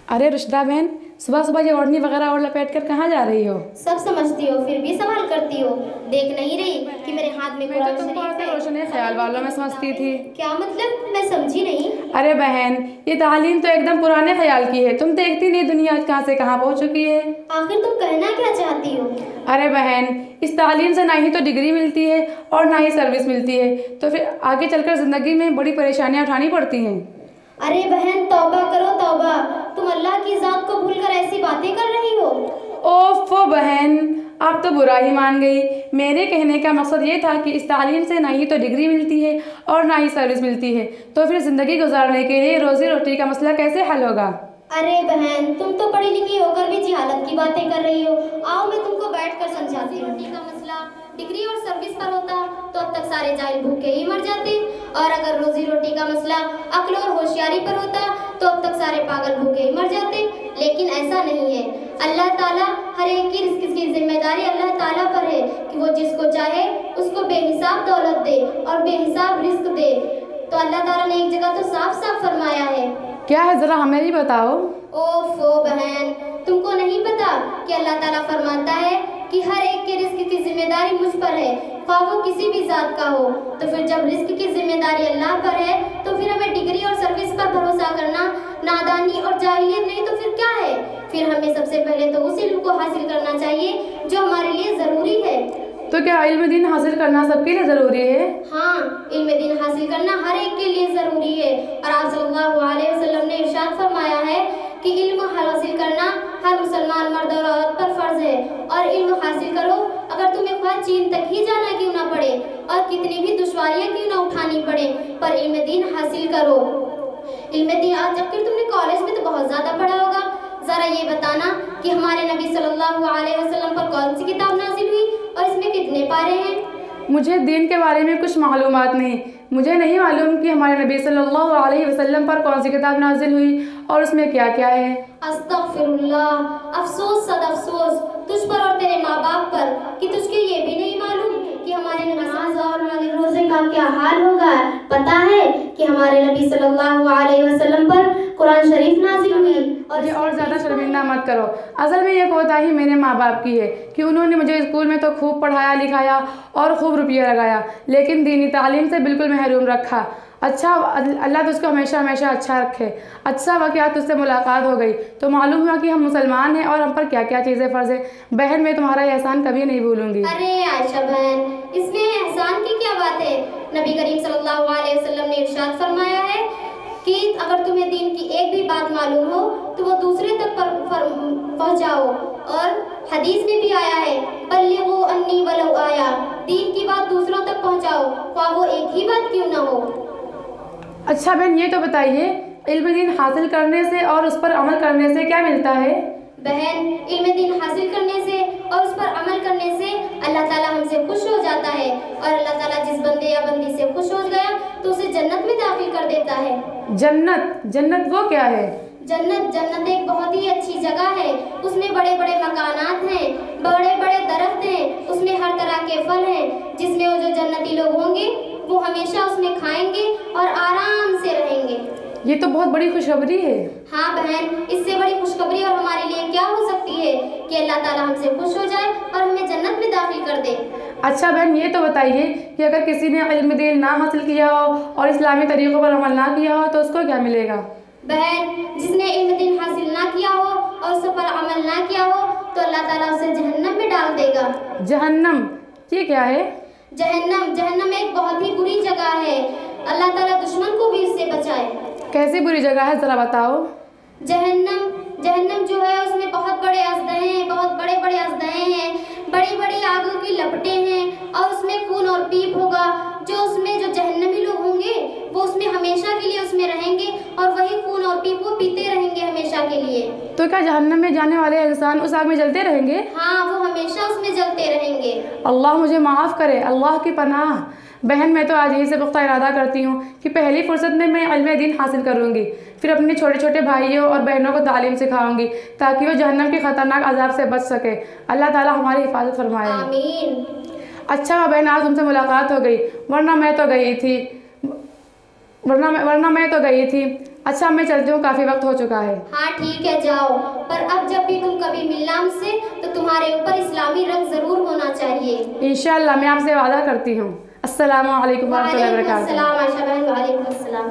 अरे रुशदा बहन, सुबह सुबह ये ओढ़नी वगैरह और लपेट कर कहाँ जा रही हो? सब समझती हो फिर भी सवाल करती हो। देख नहीं रही कि मेरे हाथ में मैं तो तुमको ऐसे रोशनी ख्याल वालों में समझती थी। क्या मतलब? मैं समझी नहीं। अरे बहन, ये तालीम तो एकदम पुराने ख्याल की है। तुम देखती नहीं दुनिया आज कहाँ से कहाँ पहुँच चुकी है। आखिर तुम कहना क्या चाहती हो? अरे बहन, इस तालीम से ना ही तो डिग्री मिलती है और ना ही सर्विस मिलती है, तो फिर आगे चलकर ज़िंदगी में बड़ी परेशानियाँ उठानी पड़ती हैं। अरे बहन, तौबा करो तौबा। तुम अल्लाह की ज़ात को भूलकर ऐसी बातें कर रही हो। ओफो बहन, आप तो बुरा ही मान गई। मेरे कहने का मकसद ये था कि इस तालीम से ना ही तो डिग्री मिलती है और ना ही सर्विस मिलती है, तो फिर ज़िंदगी गुजारने के लिए रोज़ी रोटी का मसला कैसे हल होगा? अरे बहन, तुम तो पढ़ी लिखी होकर भी जिहालत की बातें कर रही हो। आओ मैं तुमको बैठकर समझाती हूँ। रोटी का मसला डिग्री और सर्विस पर होता तो अब तक सारे जाहिल भूखे ही मर जाते, और अगर रोजी रोटी का मसला अक्ल और होशियारी पर होता तो अब तक सारे पागल भूखे ही मर जाते। लेकिन ऐसा नहीं है। अल्लाह ताला हर एक की रिस्क की जिम्मेदारी अल्लाह ताला पर है कि वो जिसको चाहे उसको बेहिसाब दौलत दे और बेहिसाब रिस्क दे। तो अल्लाह ताला ने एक जगह तो साफ साफ फरमाया है। क्या है, ज़रा हमें भी बताओ। ओफो बहन, तुमको नहीं पता कि अल्लाह ताला फरमाता है कि हर एक के रिस्क की जिम्मेदारी मुझ पर है, ख्वाह वो किसी भी जात का हो। तो फिर जब रिस्क की जिम्मेदारी अल्लाह पर है तो फिर हमें डिग्री और सर्विस पर भरोसा करना नादानी और जाहिलियत नहीं तो फिर क्या है? फिर हमें सबसे पहले तो उस इल्म को हासिल करना चाहिए जो हमारे लिए ज़रूरी है। तो क्या इल्म दीन हासिल करना सबके लिए ज़रूरी है? हाँ, इल्म दीन हासिल करना हर एक के लिए ज़रूरी है। और आप सल्लल्लाहु अलैहि वसल्लम ने इरशाद फरमाया है कि इल्म हासिल करना हर मुसलमान मर्द और औरत पर फ़र्ज है। और इल्म हासिल करो, अगर तुम्हें ख्वाह चीन तक ही जाना क्यों ना पड़े और कितनी भी दुश्वारियाँ क्यों ना उठानी पड़े, पर इल्म दीन हासिल करो। इल्म दीन आज जब फिर तुमने कॉलेज में तो बहुत ज़्यादा पढ़ा होगा। ज़रा ये बताना कि हमारे नबी सल्लल्लाहु अलैहि वसल्लम पर कौन सी किताब नाजिल हुई और इसमें कितने पारे हैं? मुझे दीन के बारे में कुछ मालूमात नहीं। मुझे नहीं मालूम कि हमारे नबी सल्लल्लाहु अलैहि वसल्लम पर कौन सी किताब नाजिल हुई और उसमें क्या क्या है। अस्तगफिरुल्लाह, अफसोस सद अफसोस तुझ पर और तेरे माँ बाप पर कि तुझको ये भी नहीं मालूम कि हमारे नमाज और रोज़े का क्या हाल होगा। पता है कि हमारे नबी सल्लल्लाहु अलैहि वसल्लम पर कुरान शरीफ नाजिल हुई। और ज़्यादा शर्मिंदा मत करो। असल में ये कोताही मेरे माँ बाप की है कि उन्होंने मुझे स्कूल में तो खूब पढ़ाया लिखाया और खूब रुपया लगाया, लेकिन दीनी तालीम से बिल्कुल महरूम रखा। अच्छा, अल्लाह तुझको हमेशा हमेशा अच्छा रखे। अच्छा हुआ कि आज तुझसे मुलाकात हो गई तो मालूम हुआ कि हम मुसलमान हैं और हम पर क्या क्या चीज़ें फ़र्ज़ है। बहन, मैं तुम्हारा एहसान कभी नहीं भूलूंगी। अरे आयशा बहन, इसमें एहसान की क्या बात है? नबी करीम सल्लल्लाहु अलैहि वसल्लम ने इरशाद फरमाया है कि अगर तुम्हें दीन की एक भी बात मालूम हो तो वो दूसरे तक पहुँचाओ। और हदीस में भी आया है, बल्लिगू अन्नी वलो आया, दीन की बात दूसरों तक पहुँचाओ, ख्वाह वो एक ही बात क्यों ना हो। अच्छा बहन, ये तो बताइए, इल्म दीन हासिल करने से और उस पर अमल करने से क्या मिलता है? बहन, इल्म दीन हासिल करने से और उस पर अमल करने से अल्लाह ताला हमसे खुश हो जाता है, और अल्लाह ताला जिस बंदे या बंदी से खुश हो गया तो उसे जन्नत में दाखिल कर देता है। जन्नत? जन्नत वो क्या है? जन्नत एक बहुत ही अच्छी जगह है। उसमें बड़े बड़े मकानात हैं, बड़े बड़े दरख्त हैं, उसमें हर तरह के फल हैं, जिसमें वो जो जन्नती लोग होंगे वो हमेशा उसमें खाएंगे और आराम से रहेंगे। ये तो बहुत बड़ी खुशखबरी है। हाँ बहन, इससे बड़ी खुशखबरी और हमारे लिए क्या हो सकती है कि अल्लाह ताला हमसे खुश हो जाए और हमें जन्नत में दाखिल कर दे। अच्छा बहन, ये तो बताइए कि अगर किसी ने इल्म दीन ना हासिल किया हो और इस्लामी तरीक़ों पर अमल ना किया हो तो उसको क्या मिलेगा? बहन, जिसने इल्म दीन हासिल ना किया हो और उस पर अमल ना किया हो तो अल्लाह ताला उसे जहन्नम में डाल देगा। जहन्नम? ये क्या है? जहन्नम एक बहुत ही बुरी जगह है। अल्लाह ताला दुश्मन को भी इससे बचाए। कैसी बुरी जगह है, ज़रा बताओ। जहन्नम जो है उसमें बहुत बड़े अज़दहे हैं, बहुत बड़े बड़े अज़दहे हैं, बड़ी बड़ी आगों की लपटें हैं, और उसमें खून और पीप होगा। जो जहन्नमी लोग होंगे वो उसमें हमेशा के लिए उसमें रहेंगे और वही खून और पीप वो पीते रहेंगे हमेशा के लिए। तो क्या जहन्नम में जाने वाले इंसान उस आग में जलते रहेंगे? हाँ, वो हमेशा उसमें जलते रहेंगे। अल्लाह मुझे माफ़ करे, अल्लाह की पनाह। बहन, मैं तो आज यही से पुख्ता इरादा करती हूँ कि पहली फुर्सत में मैं इल्म दीन हासिल करूँगी, फिर अपने छोटे छोटे भाइयों और बहनों को तालीम सिखाऊंगी ताकि वो जहन्नम के ख़तरनाक अजाब से बच सके। अल्लाह ताला हमारी हिफाजत फरमाए। आमीन। अच्छा बहन, आज तुमसे मुलाकात हो गई, वरना मैं तो गई थी। अच्छा मैं चलती हूँ, काफ़ी वक्त हो चुका है। हाँ ठीक है, जाओ, पर अब जब भी तुम कभी मिलना हमसे तो तुम्हारे ऊपर इस्लामी रंग ज़रूर होना चाहिए। इंशाअल्लाह मैं आपसे वादा करती हूँ। अस्सलामु अलैकुम व रहमतुल्लाहि व बरकातुहू। वालेकुम अस्सलाम आयशा बहन, वालेकुम अस्सलाम।